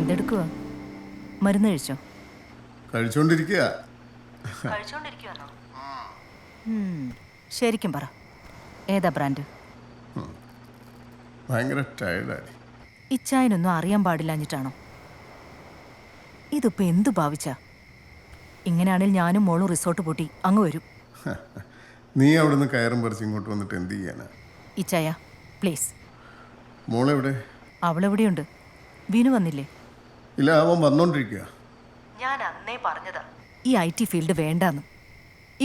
എന്തെടുക്കുക? മരുന്ന് കഴിച്ചോ? കഴിച്ചോണ്ടിരിക്കുക. കഴിച്ചോണ്ടിരിക്കുവാണോ? ശരിക്കും പറ, ഏതാ ബ്രാൻഡ്? ഭയങ്കര ടയർഡായി. ഇച്ചായനൊന്നും അറിയാൻ പാടില്ലാഞ്ഞിട്ടാണോ? ഇതിപ്പോ എന്തു ഭാവിച്ചാ? ഇങ്ങനെയാണെങ്കിൽ ഞാനും മോളും റിസോർട്ട് പൂട്ടി അങ്ങ് വരും. നീ അവിടുന്ന് കയറും പറിച്ച് ഇങ്ങോട്ട് വന്നിട്ട് എന്ത് ചെയ്യാനാ? ഇച്ചായ പ്ലീസ്. മോളെവിടെ? അവളെവിടെയുണ്ട്? വിനു വന്നില്ലേ? ഇല്ല, അവൻ വന്നോണ്ടിരിക്കുക. ഞാൻ അന്നേ പറഞ്ഞതാ ഈ IT ഫീൽഡ് വേണ്ടാന്ന്.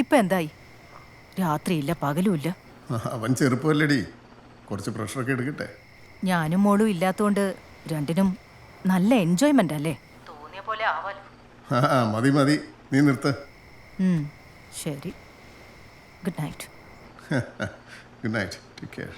ഇപ്പൊ എന്തായി? രാത്രിയില്ല പകലുമില്ല. അവൻ ചെറുപ്പമല്ലടി, കുറച്ച് പ്രഷറൊക്കെ എടുക്കട്ടെ. ഞാനും മോളും ഇല്ലാത്തോണ്ട് രണ്ടിനും നല്ല എൻജോയ്മെന്റ് അല്ലേ? തോന്നിയ പോലെ ആവാലോ. മതി മതി, നീ നിർത്ത്. ശരി, good night. Good night, take care.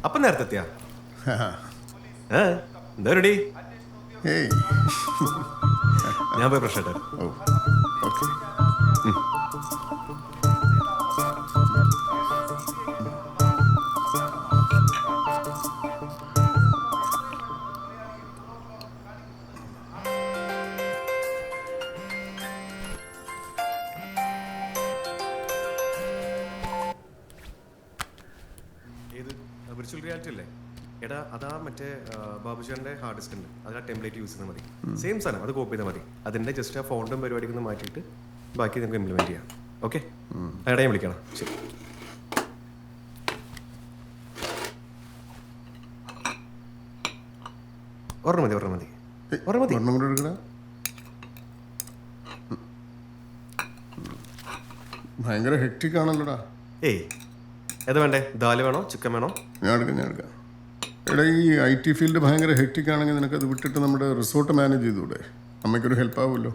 അപ്പം നേരത്തെ എത്തിയാ? എന്താ റെഡി? ഏയ്, ഞാൻ പോയി പ്രശ്നം ഇട്ടാ. ഓ ഓക്കെ. ഏത് വിർച്വൽ റിയാലിറ്റി അല്ലേ? എടാ അതാ മറ്റേ ബാബുജാന്റെ ഹാർഡ് ഡിസ്ക് ഉണ്ട്, അതിൽ ആ ടെംപ്ലേറ്റ് യൂസ് ചെയ്താൽ മതി. സെയിം സാധനം, അത് കോപ്പി ചെയ്താൽ മതി. അതിൻ്റെ ജസ്റ്റ് ആ ഫോണ്ടും പരിപാടിക്കൊന്ന് മാറ്റിയിട്ട് ബാക്കി നമുക്ക് ഇംപ്ലിമെൻറ്റ് ചെയ്യാം. ഓക്കെ, എടാ ഞാൻ വിളിക്കണം. ശരി. ഒരെണ്ണം മതി, ഒരെണ്ണം മതി, ഒരെണ്ണം മതി. ഒരെണ്ണം കൂടെ എടുക്കടാ. ഭയങ്കര ഹെക്റ്റിക് ആണല്ലോടാ. ഏയ്, ഏതാ വേണ്ടേ? ദാല് വേണോ, ചിക്കൻ വേണോ? ഞാൻ എടുക്കാം. എടാ, ഈ IT ഫീൽഡ് ഭയങ്കര ഹെക്റ്റിക് ആണെങ്കിൽ നിനക്കത് വിട്ടിട്ട് നമ്മുടെ റിസോർട്ട് മാനേജ് ചെയ്തൂടെ? അമ്മയ്ക്കൊരു ഹെൽപ്പ് ആവുമല്ലോ.